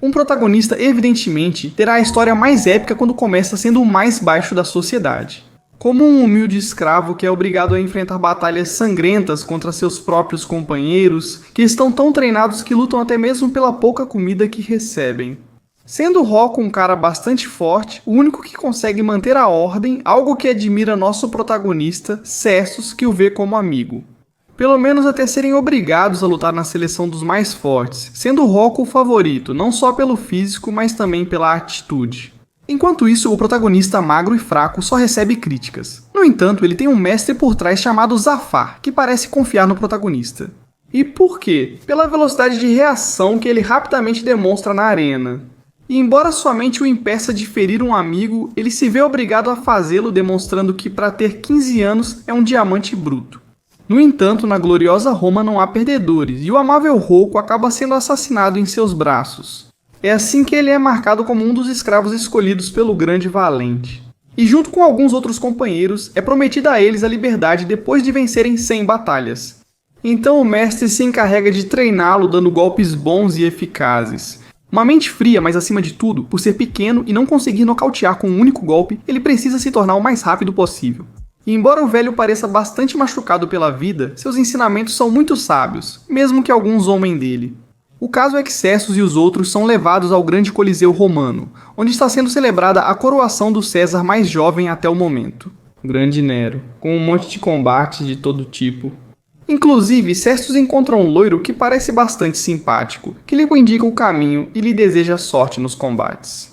Um protagonista, evidentemente, terá a história mais épica quando começa sendo o mais baixo da sociedade. Como um humilde escravo que é obrigado a enfrentar batalhas sangrentas contra seus próprios companheiros, que estão tão treinados que lutam até mesmo pela pouca comida que recebem. Sendo Rocco um cara bastante forte, o único que consegue manter a ordem, algo que admira nosso protagonista, Cestus, que o vê como amigo. Pelo menos até serem obrigados a lutar na seleção dos mais fortes, sendo Rocco o favorito, não só pelo físico, mas também pela atitude. Enquanto isso, o protagonista magro e fraco só recebe críticas. No entanto, ele tem um mestre por trás chamado Zafar, que parece confiar no protagonista. E por quê? Pela velocidade de reação que ele rapidamente demonstra na arena. E embora sua mente o impeça de ferir um amigo, ele se vê obrigado a fazê-lo, demonstrando que para ter 15 anos é um diamante bruto. No entanto, na gloriosa Roma não há perdedores, e o amável Rocco acaba sendo assassinado em seus braços. É assim que ele é marcado como um dos escravos escolhidos pelo grande valente. E junto com alguns outros companheiros, é prometida a eles a liberdade depois de vencerem 100 batalhas. Então o mestre se encarrega de treiná-lo dando golpes bons e eficazes. Uma mente fria, mas acima de tudo, por ser pequeno e não conseguir nocautear com um único golpe, ele precisa se tornar o mais rápido possível. E embora o velho pareça bastante machucado pela vida, seus ensinamentos são muito sábios, mesmo que alguns zombem dele. O caso é que Cestus e os outros são levados ao grande coliseu romano, onde está sendo celebrada a coroação do César mais jovem até o momento, o grande Nero, com um monte de combates de todo tipo. Inclusive, Cestus encontra um loiro que parece bastante simpático, que lhe indica o caminho e lhe deseja sorte nos combates.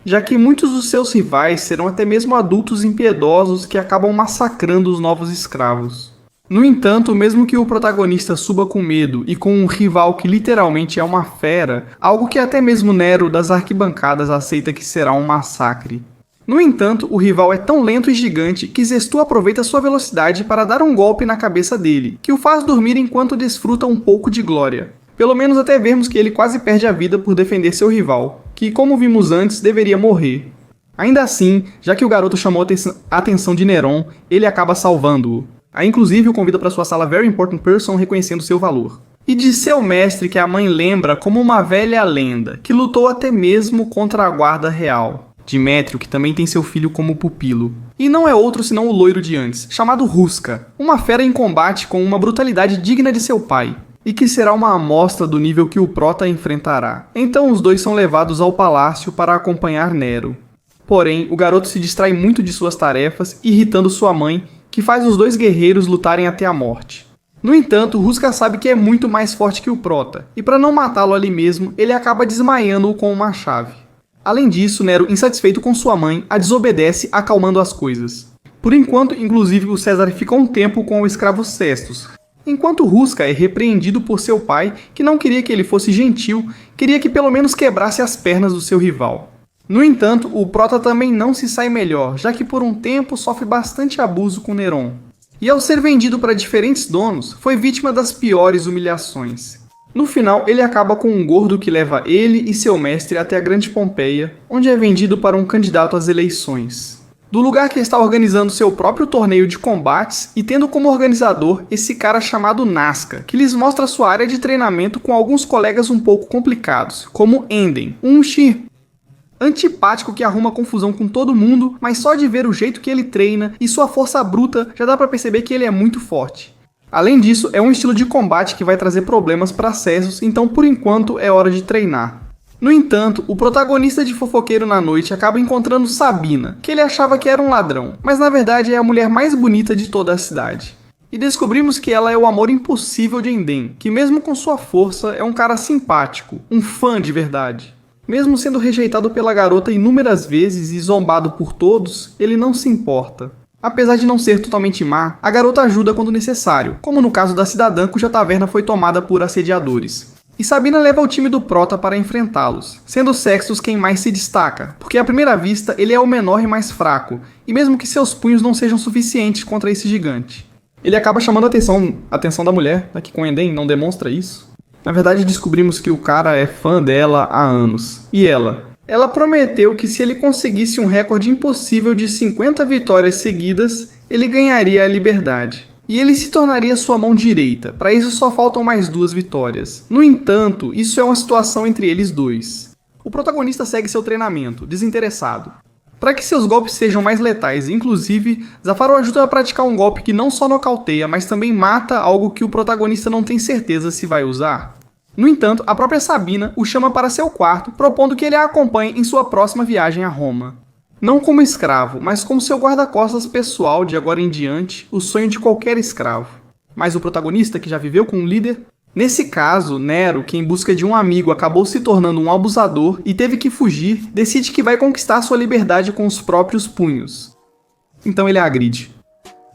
Já que muitos dos seus rivais serão até mesmo adultos impiedosos que acabam massacrando os novos escravos. No entanto, mesmo que o protagonista suba com medo e com um rival que literalmente é uma fera, algo que até mesmo Nero das arquibancadas aceita que será um massacre. No entanto, o rival é tão lento e gigante que Zestu aproveita sua velocidade para dar um golpe na cabeça dele, que o faz dormir enquanto desfruta um pouco de glória. Pelo menos até vermos que ele quase perde a vida por defender seu rival, que, como vimos antes, deveria morrer. Ainda assim, já que o garoto chamou a atenção de Neron, ele acaba salvando-o. Aí inclusive o convida para sua sala Very Important Person, reconhecendo seu valor. E de seu mestre, que a mãe lembra como uma velha lenda, que lutou até mesmo contra a guarda real. Demétrio, que também tem seu filho como pupilo. E não é outro senão o loiro de antes, chamado Ruska, uma fera em combate com uma brutalidade digna de seu pai, e que será uma amostra do nível que o prota enfrentará. Então os dois são levados ao palácio para acompanhar Nero. Porém, o garoto se distrai muito de suas tarefas, irritando sua mãe, que faz os dois guerreiros lutarem até a morte. No entanto, Ruska sabe que é muito mais forte que o prota, e para não matá-lo ali mesmo, ele acaba desmaiando-o com uma chave. Além disso, Nero, insatisfeito com sua mãe, a desobedece, acalmando as coisas. Por enquanto, inclusive, o César fica um tempo com o escravo Cestus, enquanto Ruska é repreendido por seu pai, que não queria que ele fosse gentil, queria que pelo menos quebrasse as pernas do seu rival. No entanto, o prota também não se sai melhor, já que por um tempo sofre bastante abuso com Neron. E ao ser vendido para diferentes donos, foi vítima das piores humilhações. No final, ele acaba com um gordo que leva ele e seu mestre até a Grande Pompeia, onde é vendido para um candidato às eleições. Do lugar que está organizando seu próprio torneio de combates e tendo como organizador esse cara chamado Nazca, que lhes mostra sua área de treinamento com alguns colegas um pouco complicados, como Enden, um antipático que arruma confusão com todo mundo, mas só de ver o jeito que ele treina e sua força bruta já dá pra perceber que ele é muito forte. Além disso, é um estilo de combate que vai trazer problemas para Cessus, então por enquanto é hora de treinar. No entanto, o protagonista de Fofoqueiro na Noite acaba encontrando Sabina, que ele achava que era um ladrão, mas na verdade é a mulher mais bonita de toda a cidade. E descobrimos que ela é o amor impossível de Enden, que mesmo com sua força é um cara simpático, um fã de verdade. Mesmo sendo rejeitado pela garota inúmeras vezes e zombado por todos, ele não se importa. Apesar de não ser totalmente má, a garota ajuda quando necessário, como no caso da cidadã cuja taverna foi tomada por assediadores. E Sabina leva o time do prota para enfrentá-los, sendo Sextus quem mais se destaca, porque à primeira vista ele é o menor e mais fraco, e mesmo que seus punhos não sejam suficientes contra esse gigante. Ele acaba chamando a atenção da mulher, que com Enden não demonstra isso. Na verdade, descobrimos que o cara é fã dela há anos. E ela prometeu que se ele conseguisse um recorde impossível de 50 vitórias seguidas, ele ganharia a liberdade. E ele se tornaria sua mão direita. Para isso só faltam mais 2 vitórias. No entanto, isso é uma situação entre eles dois. O protagonista segue seu treinamento, desinteressado. Para que seus golpes sejam mais letais, inclusive, Zafar o ajuda a praticar um golpe que não só nocauteia, mas também mata algo que o protagonista não tem certeza se vai usar. No entanto, a própria Sabina o chama para seu quarto, propondo que ele a acompanhe em sua próxima viagem a Roma. Não como escravo, mas como seu guarda-costas pessoal de agora em diante, o sonho de qualquer escravo. Mas o protagonista, que já viveu com um líder? Nesse caso, Nero, que em busca de um amigo acabou se tornando um abusador e teve que fugir, decide que vai conquistar sua liberdade com os próprios punhos. Então ele a agride.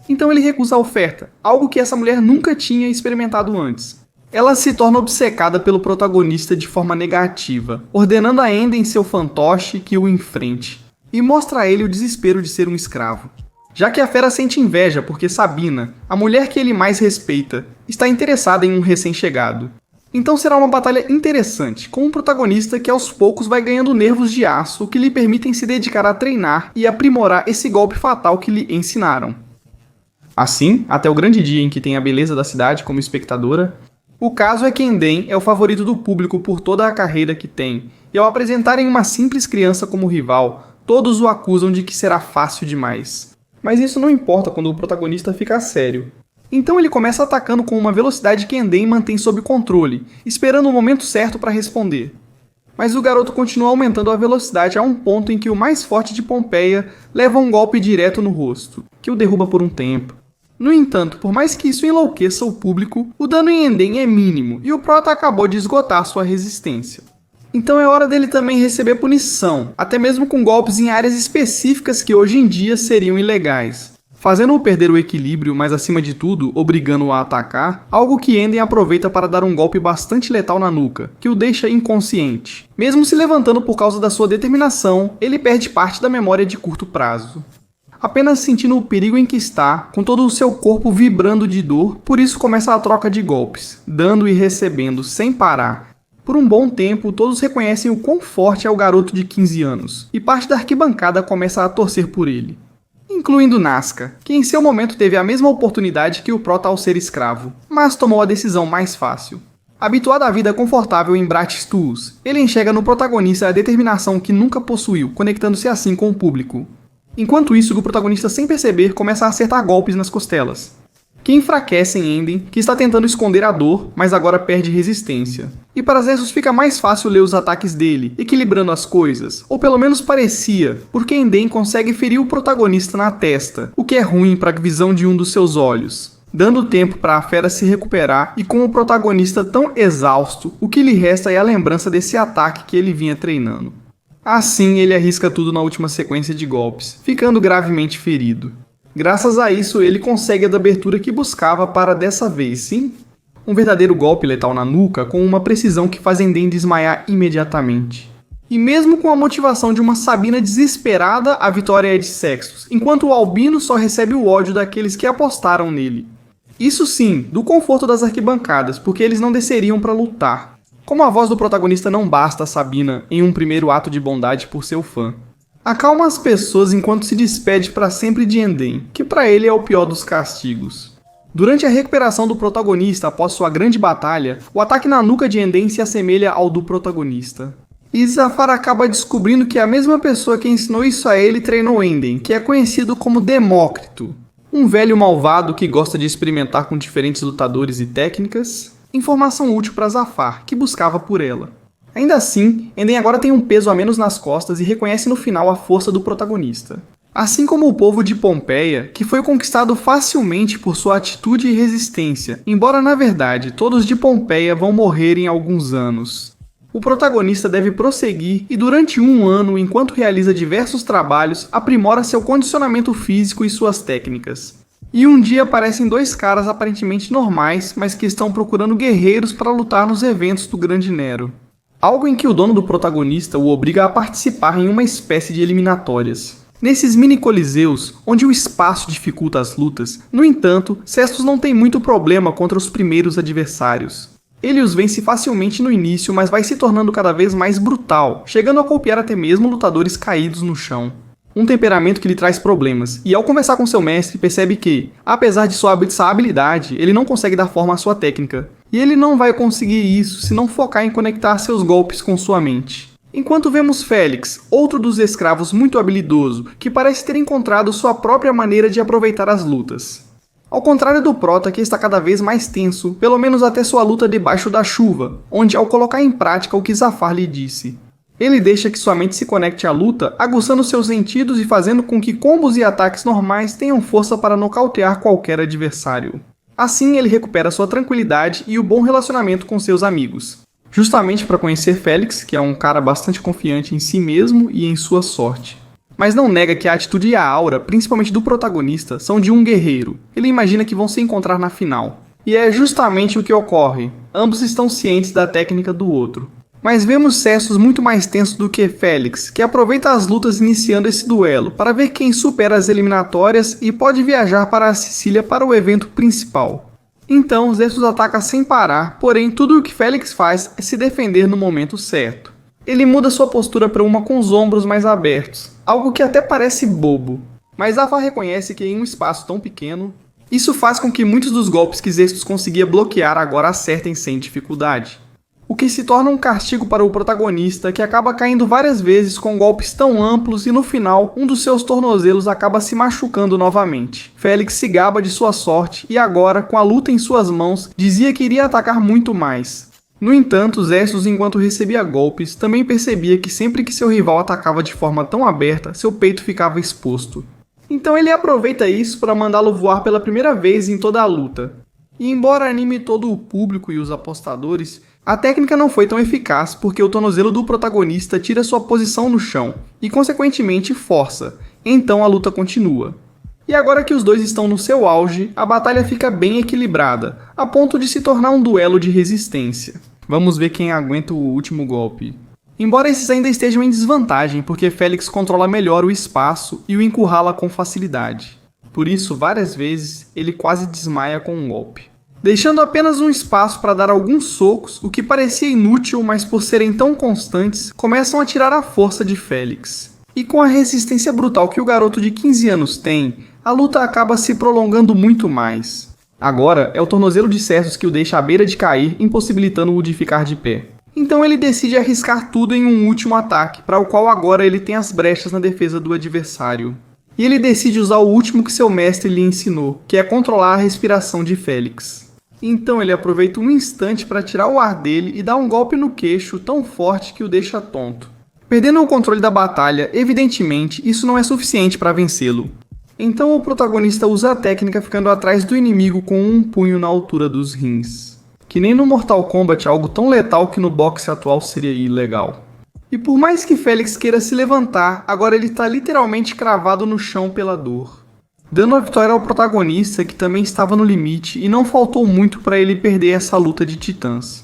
Então ele recusa a oferta, algo que essa mulher nunca tinha experimentado antes. Ela se torna obcecada pelo protagonista de forma negativa, ordenando a Enden, seu fantoche, que o enfrente, e mostra a ele o desespero de ser um escravo. Já que a fera sente inveja porque Sabina, a mulher que ele mais respeita, está interessada em um recém-chegado. Então será uma batalha interessante, com um protagonista que aos poucos vai ganhando nervos de aço que lhe permitem se dedicar a treinar e aprimorar esse golpe fatal que lhe ensinaram. Assim, até o grande dia em que tem a beleza da cidade como espectadora, o caso é que Enden é o favorito do público por toda a carreira que tem, e ao apresentarem uma simples criança como rival, todos o acusam de que será fácil demais. Mas isso não importa quando o protagonista fica sério. Então ele começa atacando com uma velocidade que Enden mantém sob controle, esperando o momento certo para responder. Mas o garoto continua aumentando a velocidade a um ponto em que o mais forte de Pompeia leva um golpe direto no rosto, que o derruba por um tempo. No entanto, por mais que isso enlouqueça o público, o dano em Enden é mínimo e o prota acabou de esgotar sua resistência. Então é hora dele também receber punição, até mesmo com golpes em áreas específicas que hoje em dia seriam ilegais, fazendo-o perder o equilíbrio, mas acima de tudo, obrigando-o a atacar, algo que Enden aproveita para dar um golpe bastante letal na nuca, que o deixa inconsciente. Mesmo se levantando por causa da sua determinação, ele perde parte da memória de curto prazo. Apenas sentindo o perigo em que está, com todo o seu corpo vibrando de dor, por isso começa a troca de golpes, dando e recebendo sem parar. Por um bom tempo, todos reconhecem o quão forte é o garoto de 15 anos, e parte da arquibancada começa a torcer por ele. Incluindo Nazca, que em seu momento teve a mesma oportunidade que o prota ao ser escravo, mas tomou a decisão mais fácil. Habituado à vida confortável em Bratstulus, ele enxerga no protagonista a determinação que nunca possuiu, conectando-se assim com o público. Enquanto isso, o protagonista, sem perceber, começa a acertar golpes nas costelas, que enfraquecem Enden, que está tentando esconder a dor, mas agora perde resistência. E para Zeus fica mais fácil ler os ataques dele, equilibrando as coisas, ou pelo menos parecia, porque Enden consegue ferir o protagonista na testa, o que é ruim para a visão de um dos seus olhos, dando tempo para a fera se recuperar e com o protagonista tão exausto, o que lhe resta é a lembrança desse ataque que ele vinha treinando. Assim, ele arrisca tudo na última sequência de golpes, ficando gravemente ferido. Graças a isso, ele consegue a abertura que buscava para dessa vez, sim, um verdadeiro golpe letal na nuca com uma precisão que faz Enden desmaiar imediatamente. E mesmo com a motivação de uma Sabina desesperada, a vitória é de Sextus, enquanto o Albino só recebe o ódio daqueles que apostaram nele. Isso sim, do conforto das arquibancadas, porque eles não desceriam para lutar. Como a voz do protagonista não basta a Sabina em um primeiro ato de bondade por seu fã. Acalma as pessoas enquanto se despede para sempre de Enden, que para ele é o pior dos castigos. Durante a recuperação do protagonista após sua grande batalha, o ataque na nuca de Enden se assemelha ao do protagonista. E Zafar acaba descobrindo que a mesma pessoa que ensinou isso a ele treinou Enden, que é conhecido como Demócrito, um velho malvado que gosta de experimentar com diferentes lutadores e técnicas, informação útil para Zafar, que buscava por ela. Ainda assim, Enden agora tem um peso a menos nas costas e reconhece no final a força do protagonista. Assim como o povo de Pompeia, que foi conquistado facilmente por sua atitude e resistência, embora na verdade todos de Pompeia vão morrer em alguns anos. O protagonista deve prosseguir e durante um ano, enquanto realiza diversos trabalhos, aprimora seu condicionamento físico e suas técnicas. E um dia aparecem dois caras aparentemente normais, mas que estão procurando guerreiros para lutar nos eventos do Grande Nero. Algo em que o dono do protagonista o obriga a participar em uma espécie de eliminatórias. Nesses mini-coliseus, onde o espaço dificulta as lutas, no entanto, Sextus não tem muito problema contra os primeiros adversários. Ele os vence facilmente no início, mas vai se tornando cada vez mais brutal, chegando a golpear até mesmo lutadores caídos no chão. Um temperamento que lhe traz problemas, e ao conversar com seu mestre percebe que, apesar de sua habilidade, ele não consegue dar forma à sua técnica. E ele não vai conseguir isso se não focar em conectar seus golpes com sua mente. Enquanto vemos Félix, outro dos escravos muito habilidoso, que parece ter encontrado sua própria maneira de aproveitar as lutas. Ao contrário do Prota, que está cada vez mais tenso, pelo menos até sua luta debaixo da chuva, onde ao colocar em prática o que Zafar lhe disse. Ele deixa que sua mente se conecte à luta, aguçando seus sentidos e fazendo com que combos e ataques normais tenham força para nocautear qualquer adversário. Assim ele recupera sua tranquilidade e o bom relacionamento com seus amigos. Justamente para conhecer Félix, que é um cara bastante confiante em si mesmo e em sua sorte. Mas não nega que a atitude e a aura, principalmente do protagonista, são de um guerreiro. Ele imagina que vão se encontrar na final. E é justamente o que ocorre. Ambos estão cientes da técnica do outro. Mas vemos Cestus muito mais tenso do que Félix, que aproveita as lutas iniciando esse duelo para ver quem supera as eliminatórias e pode viajar para a Sicília para o evento principal. Então Cestus ataca sem parar, porém tudo o que Félix faz é se defender no momento certo. Ele muda sua postura para uma com os ombros mais abertos, algo que até parece bobo. Mas Zafar reconhece que em um espaço tão pequeno, isso faz com que muitos dos golpes que Cestus conseguia bloquear agora acertem sem dificuldade. O que se torna um castigo para o protagonista, que acaba caindo várias vezes com golpes tão amplos e no final, um dos seus tornozelos acaba se machucando novamente. Félix se gaba de sua sorte e agora, com a luta em suas mãos, dizia que iria atacar muito mais. No entanto, Cestus, enquanto recebia golpes, também percebia que sempre que seu rival atacava de forma tão aberta, seu peito ficava exposto. Então ele aproveita isso para mandá-lo voar pela primeira vez em toda a luta. E embora anime todo o público e os apostadores, a técnica não foi tão eficaz porque o tornozelo do protagonista tira sua posição no chão e consequentemente força, então a luta continua. E agora que os dois estão no seu auge, a batalha fica bem equilibrada, a ponto de se tornar um duelo de resistência. Vamos ver quem aguenta o último golpe. Embora esses ainda estejam em desvantagem porque Félix controla melhor o espaço e o encurrala com facilidade. Por isso, várias vezes, ele quase desmaia com um golpe. Deixando apenas um espaço para dar alguns socos, o que parecia inútil, mas por serem tão constantes, começam a tirar a força de Félix. E com a resistência brutal que o garoto de 15 anos tem, a luta acaba se prolongando muito mais. Agora, é o tornozelo de Cestus que o deixa à beira de cair, impossibilitando-o de ficar de pé. Então ele decide arriscar tudo em um último ataque, para o qual agora ele tem as brechas na defesa do adversário. E ele decide usar o último que seu mestre lhe ensinou, que é controlar a respiração de Félix. Então ele aproveita um instante para tirar o ar dele e dá um golpe no queixo tão forte que o deixa tonto. Perdendo o controle da batalha, evidentemente, isso não é suficiente para vencê-lo. Então o protagonista usa a técnica ficando atrás do inimigo com um punho na altura dos rins. Que nem no Mortal Kombat algo tão letal que no boxe atual seria ilegal. E por mais que Félix queira se levantar, agora ele está literalmente cravado no chão pela dor. Dando a vitória ao protagonista, que também estava no limite e não faltou muito para ele perder essa luta de titãs.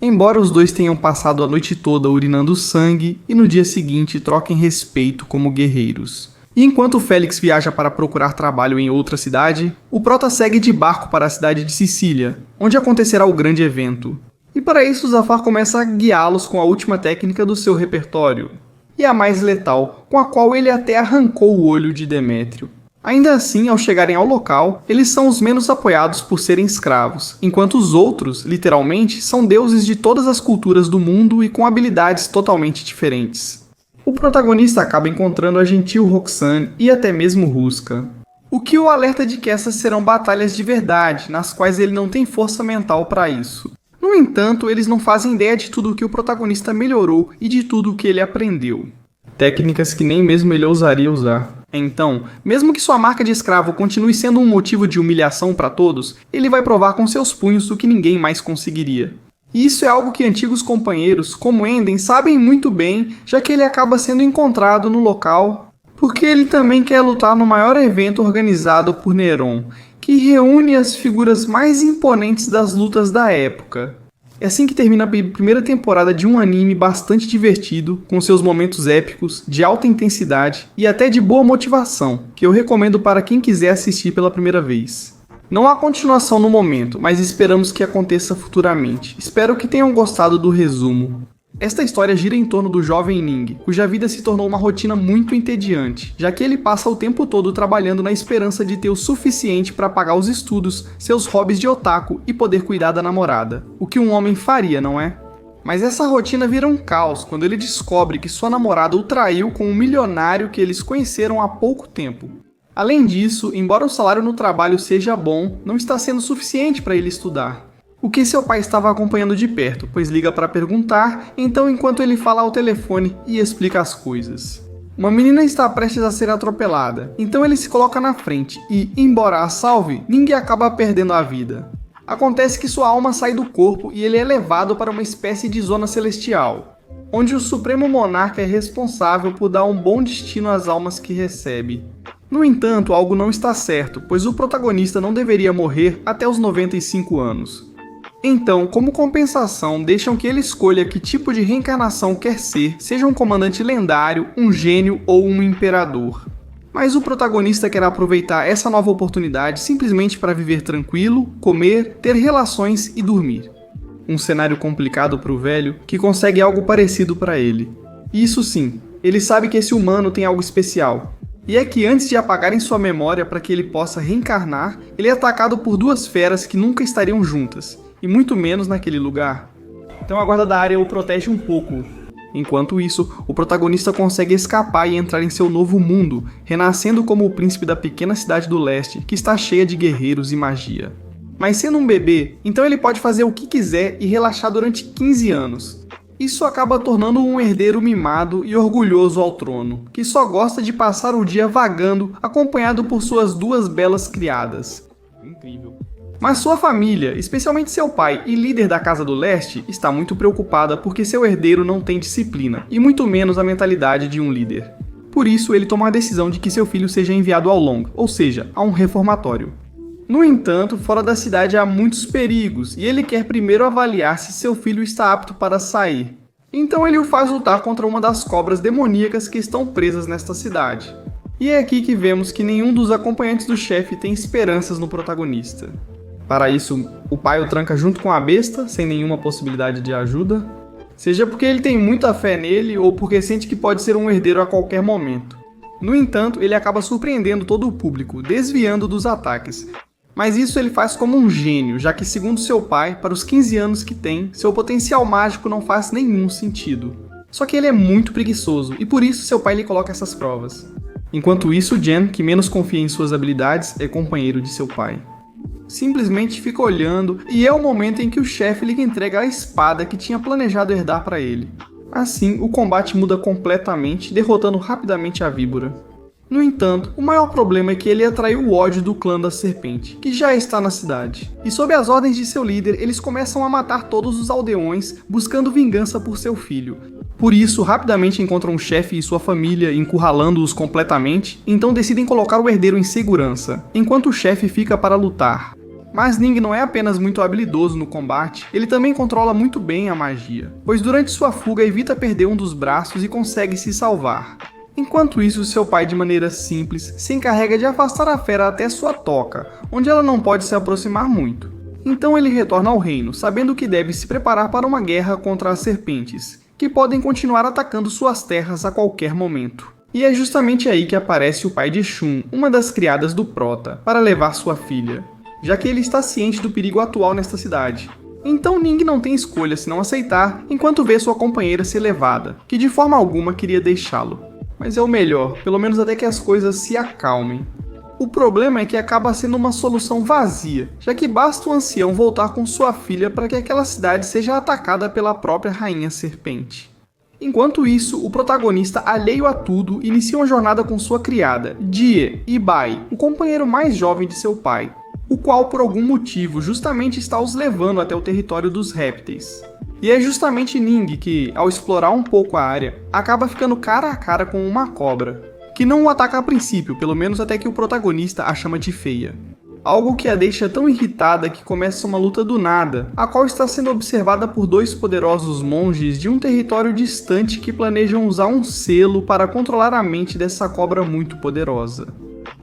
Embora os dois tenham passado a noite toda urinando sangue e no dia seguinte troquem respeito como guerreiros. E enquanto Félix viaja para procurar trabalho em outra cidade, o Prota segue de barco para a cidade de Sicília, onde acontecerá o grande evento. E para isso Zafar começa a guiá-los com a última técnica do seu repertório, e a mais letal, com a qual ele até arrancou o olho de Demétrio. Ainda assim, ao chegarem ao local, eles são os menos apoiados por serem escravos, enquanto os outros, literalmente, são deuses de todas as culturas do mundo e com habilidades totalmente diferentes. O protagonista acaba encontrando a gentil Roxane e até mesmo Ruska, o que o alerta de que essas serão batalhas de verdade, nas quais ele não tem força mental para isso. No entanto, eles não fazem ideia de tudo o que o protagonista melhorou e de tudo o que ele aprendeu. Técnicas que nem mesmo ele ousaria usar. Então, mesmo que sua marca de escravo continue sendo um motivo de humilhação para todos, ele vai provar com seus punhos o que ninguém mais conseguiria. E isso é algo que antigos companheiros, como Enden, sabem muito bem, já que ele acaba sendo encontrado no local, porque ele também quer lutar no maior evento organizado por Neron, que reúne as figuras mais imponentes das lutas da época. É assim que termina a primeira temporada de um anime bastante divertido, com seus momentos épicos, de alta intensidade e até de boa motivação, que eu recomendo para quem quiser assistir pela primeira vez. Não há continuação no momento, mas esperamos que aconteça futuramente. Espero que tenham gostado do resumo. Esta história gira em torno do jovem Ning, cuja vida se tornou uma rotina muito entediante, já que ele passa o tempo todo trabalhando na esperança de ter o suficiente para pagar os estudos, seus hobbies de otaku e poder cuidar da namorada. O que um homem faria, não é? Mas essa rotina vira um caos quando ele descobre que sua namorada o traiu com um milionário que eles conheceram há pouco tempo. Além disso, embora o salário no trabalho seja bom, não está sendo suficiente para ele estudar. O que seu pai estava acompanhando de perto, pois liga para perguntar, então enquanto ele fala ao telefone e explica as coisas. Uma menina está prestes a ser atropelada, então ele se coloca na frente e, embora a salve, ninguém acaba perdendo a vida. Acontece que sua alma sai do corpo e ele é levado para uma espécie de zona celestial, onde o Supremo Monarca é responsável por dar um bom destino às almas que recebe. No entanto, algo não está certo, pois o protagonista não deveria morrer até os 95 anos. Então, como compensação, deixam que ele escolha que tipo de reencarnação quer ser, seja um comandante lendário, um gênio ou um imperador. Mas o protagonista quer aproveitar essa nova oportunidade simplesmente para viver tranquilo, comer, ter relações e dormir. Um cenário complicado para o velho, que consegue algo parecido para ele. Isso sim, ele sabe que esse humano tem algo especial. E é que antes de apagarem sua memória para que ele possa reencarnar, ele é atacado por duas feras que nunca estariam juntas, e muito menos naquele lugar. Então a guarda da área o protege um pouco. Enquanto isso, o protagonista consegue escapar e entrar em seu novo mundo, renascendo como o príncipe da pequena cidade do leste, que está cheia de guerreiros e magia. Mas sendo um bebê, então ele pode fazer o que quiser e relaxar durante 15 anos. Isso acaba tornando-o um herdeiro mimado e orgulhoso ao trono, que só gosta de passar o dia vagando, acompanhado por suas duas belas criadas. Incrível. Mas sua família, especialmente seu pai e líder da Casa do Leste, está muito preocupada porque seu herdeiro não tem disciplina, e muito menos a mentalidade de um líder. Por isso, ele toma a decisão de que seu filho seja enviado ao Long, ou seja, a um reformatório. No entanto, fora da cidade há muitos perigos, e ele quer primeiro avaliar se seu filho está apto para sair. Então ele o faz lutar contra uma das cobras demoníacas que estão presas nesta cidade. E é aqui que vemos que nenhum dos acompanhantes do chefe tem esperanças no protagonista. Para isso, o pai o tranca junto com a besta, sem nenhuma possibilidade de ajuda, seja porque ele tem muita fé nele ou porque sente que pode ser um herdeiro a qualquer momento. No entanto, ele acaba surpreendendo todo o público, desviando dos ataques. Mas isso ele faz como um gênio, já que segundo seu pai, para os 15 anos que tem, seu potencial mágico não faz nenhum sentido. Só que ele é muito preguiçoso, e por isso seu pai lhe coloca essas provas. Enquanto isso, Jen, que menos confia em suas habilidades, é companheiro de seu pai. Simplesmente fica olhando e é o momento em que o chefe lhe entrega a espada que tinha planejado herdar para ele. Assim, o combate muda completamente, derrotando rapidamente a víbora. No entanto, o maior problema é que ele atraiu o ódio do clã da serpente, que já está na cidade. E sob as ordens de seu líder, eles começam a matar todos os aldeões, buscando vingança por seu filho. Por isso, rapidamente encontram o chefe e sua família, encurralando-os completamente, então decidem colocar o herdeiro em segurança, enquanto o chefe fica para lutar. Mas Ning não é apenas muito habilidoso no combate, ele também controla muito bem a magia, pois durante sua fuga evita perder um dos braços e consegue se salvar. Enquanto isso, seu pai, de maneira simples, se encarrega de afastar a fera até sua toca, onde ela não pode se aproximar muito. Então ele retorna ao reino, sabendo que deve se preparar para uma guerra contra as serpentes, que podem continuar atacando suas terras a qualquer momento. E é justamente aí que aparece o pai de Shun, uma das criadas do Prota, para levar sua filha, já que ele está ciente do perigo atual nesta cidade. Então Ning não tem escolha senão aceitar, enquanto vê sua companheira ser levada, que de forma alguma queria deixá-lo. Mas é o melhor, pelo menos até que as coisas se acalmem. O problema é que acaba sendo uma solução vazia, já que basta o ancião voltar com sua filha para que aquela cidade seja atacada pela própria rainha serpente. Enquanto isso, o protagonista, alheio a tudo, inicia uma jornada com sua criada, Die e Bai, o companheiro mais jovem de seu pai, o qual por algum motivo justamente está os levando até o território dos répteis. E é justamente Ning que, ao explorar um pouco a área, acaba ficando cara a cara com uma cobra, que não o ataca a princípio, pelo menos até que o protagonista a chama de feia. Algo que a deixa tão irritada que começa uma luta do nada, a qual está sendo observada por dois poderosos monges de um território distante que planejam usar um selo para controlar a mente dessa cobra muito poderosa.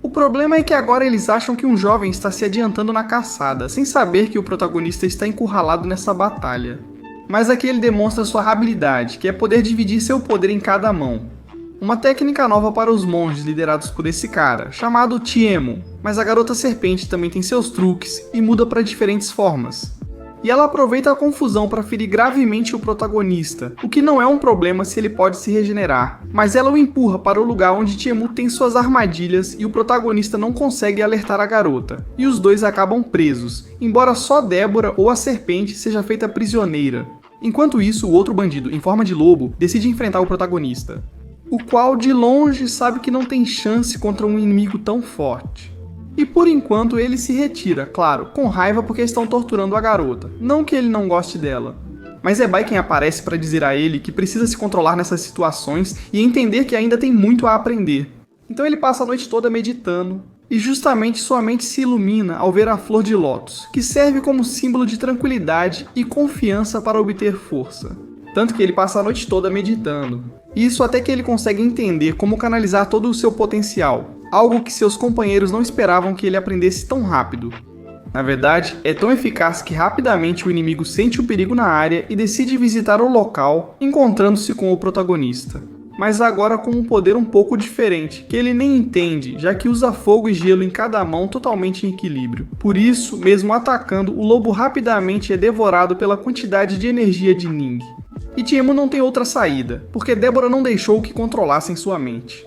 O problema é que agora eles acham que um jovem está se adiantando na caçada, sem saber que o protagonista está encurralado nessa batalha. Mas aqui ele demonstra sua habilidade, que é poder dividir seu poder em cada mão. Uma técnica nova para os monges liderados por esse cara, chamado Tiemo, mas a garota serpente também tem seus truques e muda para diferentes formas. e ela aproveita a confusão para ferir gravemente o protagonista, o que não é um problema se ele pode se regenerar, mas ela o empurra para o lugar onde Tiemu tem suas armadilhas e o protagonista não consegue alertar a garota, e os dois acabam presos, embora só Débora ou a serpente seja feita prisioneira. Enquanto isso, o outro bandido, em forma de lobo, decide enfrentar o protagonista, o qual de longe sabe que não tem chance contra um inimigo tão forte. E por enquanto ele se retira, claro, com raiva porque estão torturando a garota, não que ele não goste dela. Mas é Bai quem aparece para dizer a ele que precisa se controlar nessas situações e entender que ainda tem muito a aprender. Então ele passa a noite toda meditando, e justamente sua mente se ilumina ao ver a flor de lótus, que serve como símbolo de tranquilidade e confiança para obter força. Tanto que ele passa a noite toda meditando. Isso até que ele consegue entender como canalizar todo o seu potencial, algo que seus companheiros não esperavam que ele aprendesse tão rápido. Na verdade, é tão eficaz que rapidamente o inimigo sente o perigo na área e decide visitar o local, encontrando-se com o protagonista. Mas agora com um poder um pouco diferente, que ele nem entende, já que usa fogo e gelo em cada mão totalmente em equilíbrio. Por isso, mesmo atacando, o lobo rapidamente é devorado pela quantidade de energia de Ning. E Tiemu não tem outra saída, porque Débora não deixou que controlassem sua mente.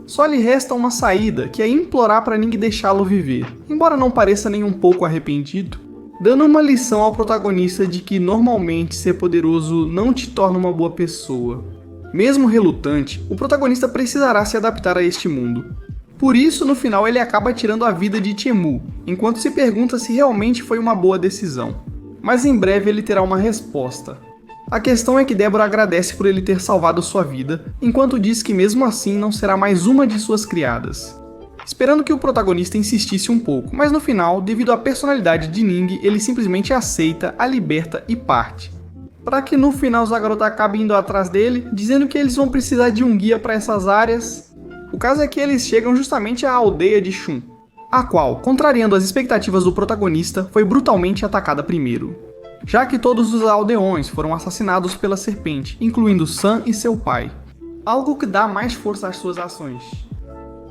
Só lhe resta uma saída, que é implorar para Ning deixá-lo viver, embora não pareça nem um pouco arrependido, dando uma lição ao protagonista de que normalmente ser poderoso não te torna uma boa pessoa. Mesmo relutante, o protagonista precisará se adaptar a este mundo. Por isso, no final ele acaba tirando a vida de Tiemu, enquanto se pergunta se realmente foi uma boa decisão. Mas em breve ele terá uma resposta. A questão é que Débora agradece por ele ter salvado sua vida, enquanto diz que mesmo assim não será mais uma de suas criadas. Esperando que o protagonista insistisse um pouco, mas no final, devido à personalidade de Ning, ele simplesmente aceita, a liberta e parte. Para que no final a garota acabe indo atrás dele, dizendo que eles vão precisar de um guia para essas áreas. O caso é que eles chegam justamente à aldeia de Shun, a qual, contrariando as expectativas do protagonista, foi brutalmente atacada primeiro, já que todos os aldeões foram assassinados pela serpente, incluindo San e seu pai, algo que dá mais força às suas ações.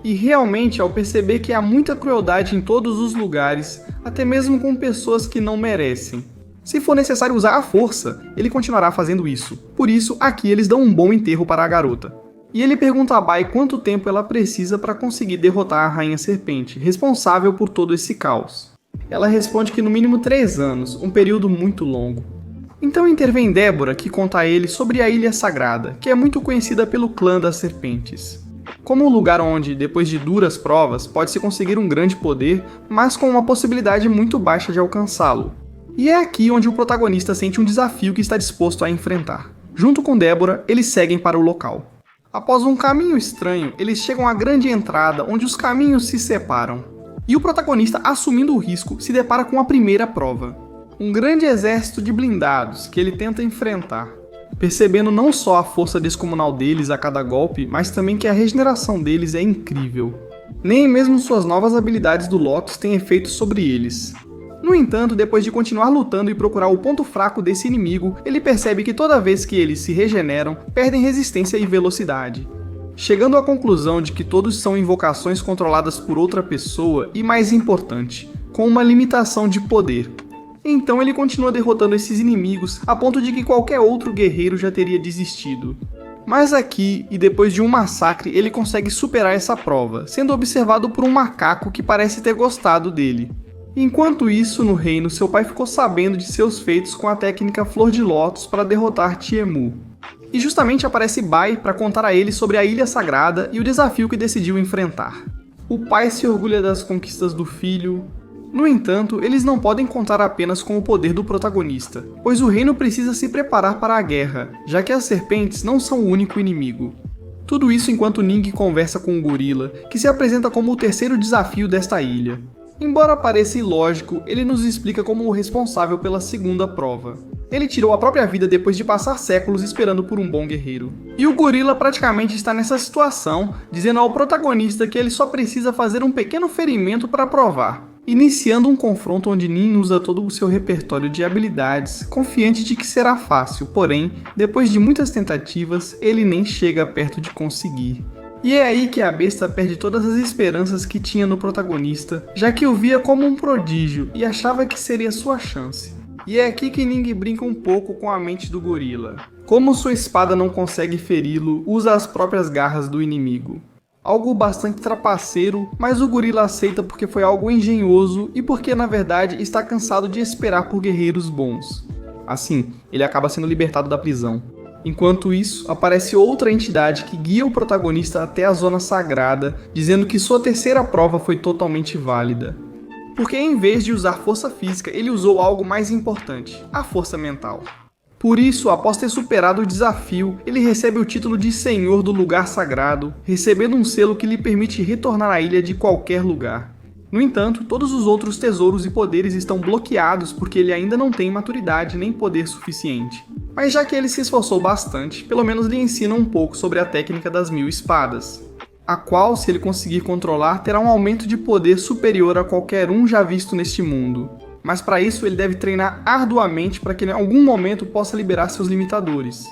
E realmente, ao perceber que há muita crueldade em todos os lugares, até mesmo com pessoas que não merecem, se for necessário usar a força, ele continuará fazendo isso. Por isso, aqui eles dão um bom enterro para a garota. E ele pergunta a Bai quanto tempo ela precisa para conseguir derrotar a Rainha Serpente, responsável por todo esse caos. Ela responde que no mínimo 3 anos, um período muito longo. Então intervém Débora, que conta a ele sobre a Ilha Sagrada, que é muito conhecida pelo clã das serpentes, como um lugar onde, depois de duras provas, pode-se conseguir um grande poder, mas com uma possibilidade muito baixa de alcançá-lo. E é aqui onde o protagonista sente um desafio que está disposto a enfrentar. Junto com Débora, eles seguem para o local. Após um caminho estranho, eles chegam à grande entrada onde os caminhos se separam. E o protagonista, assumindo o risco, se depara com a primeira prova. Um grande exército de blindados que ele tenta enfrentar, percebendo não só a força descomunal deles a cada golpe, mas também que a regeneração deles é incrível. Nem mesmo suas novas habilidades do Lotus têm efeito sobre eles. No entanto, depois de continuar lutando e procurar o ponto fraco desse inimigo, ele percebe que toda vez que eles se regeneram, perdem resistência e velocidade, chegando à conclusão de que todos são invocações controladas por outra pessoa e, mais importante, com uma limitação de poder. Então ele continua derrotando esses inimigos a ponto de que qualquer outro guerreiro já teria desistido. Mas aqui, e depois de um massacre, ele consegue superar essa prova, sendo observado por um macaco que parece ter gostado dele. Enquanto isso, no reino, seu pai ficou sabendo de seus feitos com a técnica Flor de Lótus para derrotar Tiemu. E justamente aparece Bai para contar a ele sobre a Ilha Sagrada e o desafio que decidiu enfrentar. O pai se orgulha das conquistas do filho. No entanto, eles não podem contar apenas com o poder do protagonista, pois o reino precisa se preparar para a guerra, já que as serpentes não são o único inimigo. Tudo isso enquanto Ning conversa com o gorila, que se apresenta como o terceiro desafio desta ilha. Embora pareça ilógico, ele nos explica como o responsável pela segunda prova. Ele tirou a própria vida depois de passar séculos esperando por um bom guerreiro. E o gorila praticamente está nessa situação, dizendo ao protagonista que ele só precisa fazer um pequeno ferimento para provar, iniciando um confronto onde Nin usa todo o seu repertório de habilidades, confiante de que será fácil, porém, depois de muitas tentativas, ele nem chega perto de conseguir. E é aí que a besta perde todas as esperanças que tinha no protagonista, já que o via como um prodígio e achava que seria sua chance. E é aqui que Ning brinca um pouco com a mente do gorila. Como sua espada não consegue feri-lo, usa as próprias garras do inimigo. Algo bastante trapaceiro, mas o gorila aceita porque foi algo engenhoso e porque na verdade está cansado de esperar por guerreiros bons. Assim, ele acaba sendo libertado da prisão. Enquanto isso, aparece outra entidade que guia o protagonista até a zona sagrada, dizendo que sua terceira prova foi totalmente válida. Porque em vez de usar força física, ele usou algo mais importante, a força mental. Por isso, após ter superado o desafio, ele recebe o título de Senhor do Lugar Sagrado, recebendo um selo que lhe permite retornar à ilha de qualquer lugar. No entanto, todos os outros tesouros e poderes estão bloqueados porque ele ainda não tem maturidade nem poder suficiente. Mas já que ele se esforçou bastante, pelo menos lhe ensina um pouco sobre a técnica das 1000 espadas, a qual, se ele conseguir controlar, terá um aumento de poder superior a qualquer um já visto neste mundo. Mas para isso ele deve treinar arduamente para que em algum momento possa liberar seus limitadores.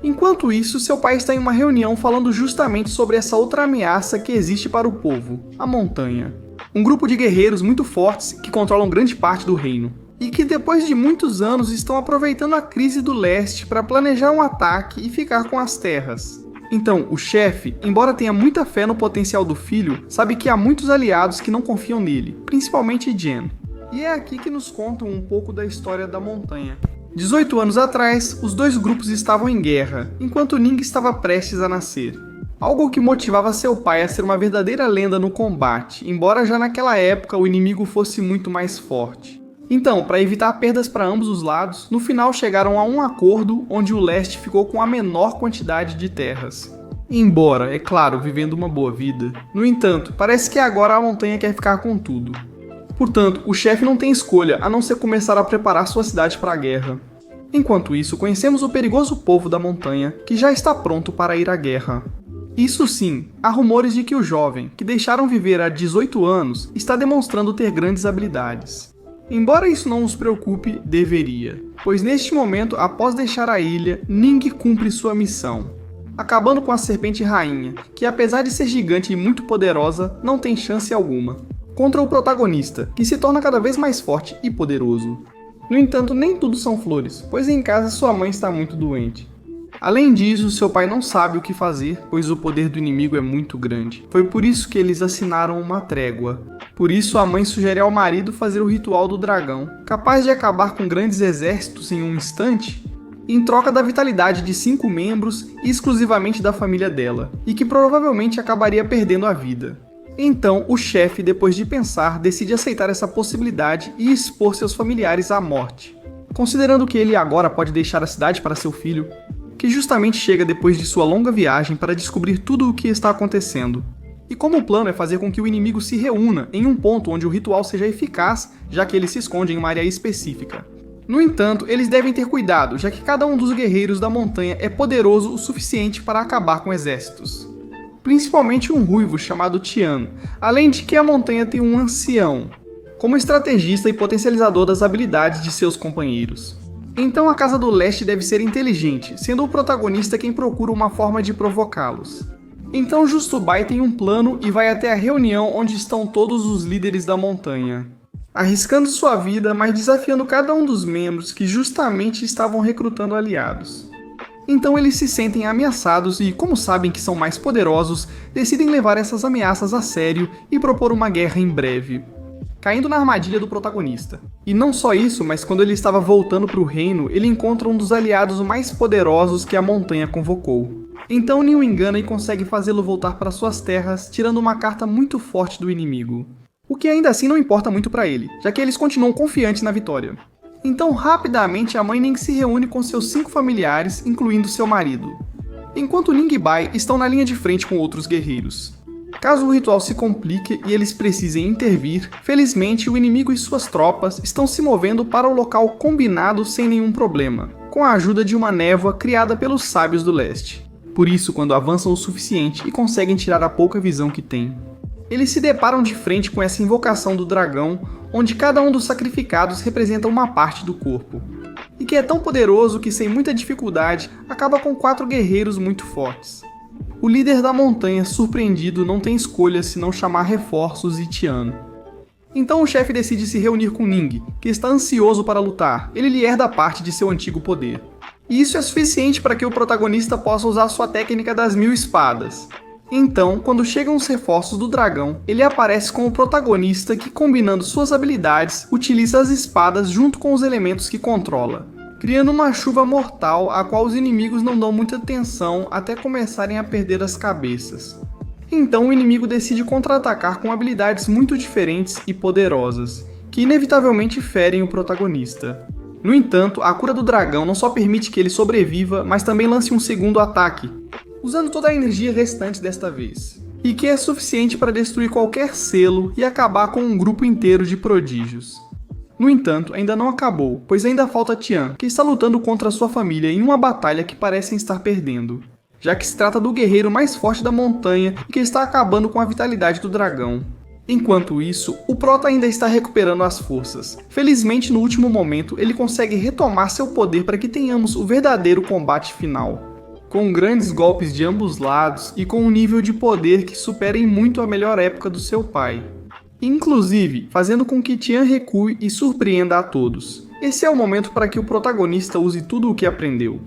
Enquanto isso, seu pai está em uma reunião falando justamente sobre essa outra ameaça que existe para o povo, a montanha. Um grupo de guerreiros muito fortes que controlam grande parte do reino. E que depois de muitos anos estão aproveitando a crise do leste para planejar um ataque e ficar com as terras. Então, o chefe, embora tenha muita fé no potencial do filho, sabe que há muitos aliados que não confiam nele, principalmente Jen. E é aqui que nos contam um pouco da história da montanha. 18 anos atrás, os dois grupos estavam em guerra, enquanto Ning estava prestes a nascer. Algo que motivava seu pai a ser uma verdadeira lenda no combate, embora já naquela época o inimigo fosse muito mais forte. Então, para evitar perdas para ambos os lados, no final chegaram a um acordo onde o leste ficou com a menor quantidade de terras. Embora, é claro, vivendo uma boa vida. No entanto, parece que agora a montanha quer ficar com tudo. Portanto, o chefe não tem escolha a não ser começar a preparar sua cidade para a guerra. Enquanto isso, conhecemos o perigoso povo da montanha, que já está pronto para ir à guerra. Isso sim, há rumores de que o jovem, que deixaram viver há 18 anos, está demonstrando ter grandes habilidades. Embora isso não nos preocupe, deveria, pois neste momento, após deixar a ilha, Ning cumpre sua missão, acabando com a Serpente Rainha, que apesar de ser gigante e muito poderosa, não tem chance alguma, contra o protagonista, que se torna cada vez mais forte e poderoso. No entanto, nem tudo são flores, pois em casa sua mãe está muito doente. Além disso, seu pai não sabe o que fazer, pois o poder do inimigo é muito grande. Foi por isso que eles assinaram uma trégua. Por isso, a mãe sugere ao marido fazer o ritual do dragão, capaz de acabar com grandes exércitos em um instante, em troca da vitalidade de 5 membros e exclusivamente da família dela, e que provavelmente acabaria perdendo a vida. Então, o chefe, depois de pensar, decide aceitar essa possibilidade e expor seus familiares à morte. Considerando que ele agora pode deixar a cidade para seu filho, que justamente chega depois de sua longa viagem para descobrir tudo o que está acontecendo. E como o plano é fazer com que o inimigo se reúna em um ponto onde o ritual seja eficaz, já que ele se esconde em uma área específica. No entanto, eles devem ter cuidado, já que cada um dos guerreiros da montanha é poderoso o suficiente para acabar com exércitos. Principalmente um ruivo chamado Tian, além de que a montanha tem um ancião, como estrategista e potencializador das habilidades de seus companheiros. Então a Casa do Leste deve ser inteligente, sendo o protagonista quem procura uma forma de provocá-los. Então Justubai tem um plano e vai até a reunião onde estão todos os líderes da montanha, arriscando sua vida, mas desafiando cada um dos membros que justamente estavam recrutando aliados. Então eles se sentem ameaçados e, como sabem que são mais poderosos, decidem levar essas ameaças a sério e propor uma guerra em breve, caindo na armadilha do protagonista. E não só isso, mas quando ele estava voltando para o reino, ele encontra um dos aliados mais poderosos que a montanha convocou. Então Neil engana e consegue fazê-lo voltar para suas terras, tirando uma carta muito forte do inimigo. O que ainda assim não importa muito para ele, já que eles continuam confiantes na vitória. Então rapidamente a mãe Ning se reúne com seus 5 familiares, incluindo seu marido. Enquanto Ning e Bai estão na linha de frente com outros guerreiros. Caso o ritual se complique e eles precisem intervir, felizmente o inimigo e suas tropas estão se movendo para o local combinado sem nenhum problema, com a ajuda de uma névoa criada pelos sábios do leste. Por isso, quando avançam o suficiente e conseguem tirar a pouca visão que têm, eles se deparam de frente com essa invocação do dragão, onde cada um dos sacrificados representa uma parte do corpo, e que é tão poderoso que sem muita dificuldade acaba com 4 guerreiros muito fortes. O líder da montanha, surpreendido, não tem escolha senão chamar reforços e Tian. Então o chefe decide se reunir com Ning, que está ansioso para lutar. Ele lhe herda parte de seu antigo poder. E isso é suficiente para que o protagonista possa usar sua técnica das 1000 espadas. Então, quando chegam os reforços do dragão, ele aparece com o protagonista que, combinando suas habilidades, utiliza as espadas junto com os elementos que controla, criando uma chuva mortal a qual os inimigos não dão muita atenção até começarem a perder as cabeças. Então o inimigo decide contra-atacar com habilidades muito diferentes e poderosas, que inevitavelmente ferem o protagonista. No entanto, a cura do dragão não só permite que ele sobreviva, mas também lance um segundo ataque, usando toda a energia restante desta vez, e que é suficiente para destruir qualquer selo e acabar com um grupo inteiro de prodígios. No entanto, ainda não acabou, pois ainda falta Tian, que está lutando contra sua família em uma batalha que parecem estar perdendo, já que se trata do guerreiro mais forte da montanha e que está acabando com a vitalidade do dragão. Enquanto isso, o Prota ainda está recuperando as forças. Felizmente, no último momento, ele consegue retomar seu poder para que tenhamos o verdadeiro combate final, com grandes golpes de ambos lados e com um nível de poder que supera em muito a melhor época do seu pai. Inclusive, fazendo com que Tian recue e surpreenda a todos. Esse é o momento para que o protagonista use tudo o que aprendeu.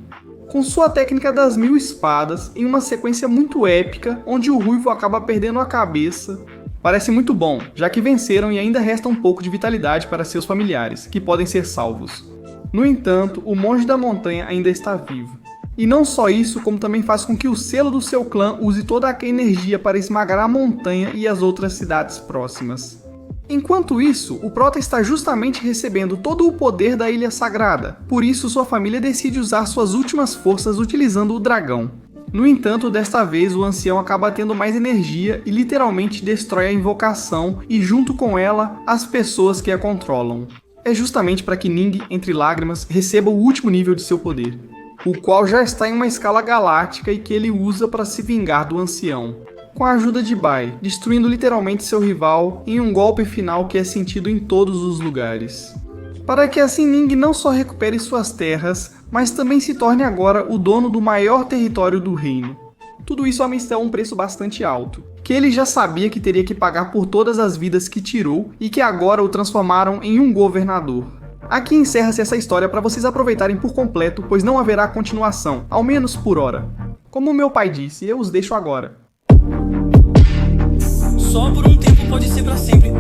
Com sua técnica das 1000 espadas, em uma sequência muito épica, onde o Ruivo acaba perdendo a cabeça. Parece muito bom, já que venceram e ainda resta um pouco de vitalidade para seus familiares, que podem ser salvos. No entanto, o Monge da Montanha ainda está vivo. E não só isso, como também faz com que o selo do seu clã use toda a energia para esmagar a montanha e as outras cidades próximas. Enquanto isso, o Prota está justamente recebendo todo o poder da Ilha Sagrada, por isso sua família decide usar suas últimas forças utilizando o dragão. No entanto, desta vez o ancião acaba tendo mais energia e literalmente destrói a invocação e junto com ela, as pessoas que a controlam. É justamente para que Ning, entre lágrimas, receba o último nível de seu poder, o qual já está em uma escala galáctica e que ele usa para se vingar do ancião, com a ajuda de Bai, destruindo literalmente seu rival em um golpe final que é sentido em todos os lugares. Para que assim Ning não só recupere suas terras, mas também se torne agora o dono do maior território do reino. Tudo isso a um preço bastante alto, que ele já sabia que teria que pagar por todas as vidas que tirou e que agora o transformaram em um governador. Aqui encerra-se essa história para vocês aproveitarem por completo, pois não haverá continuação, ao menos por hora. Como meu pai disse, eu os deixo agora. Só por um tempo pode ser pra sempre.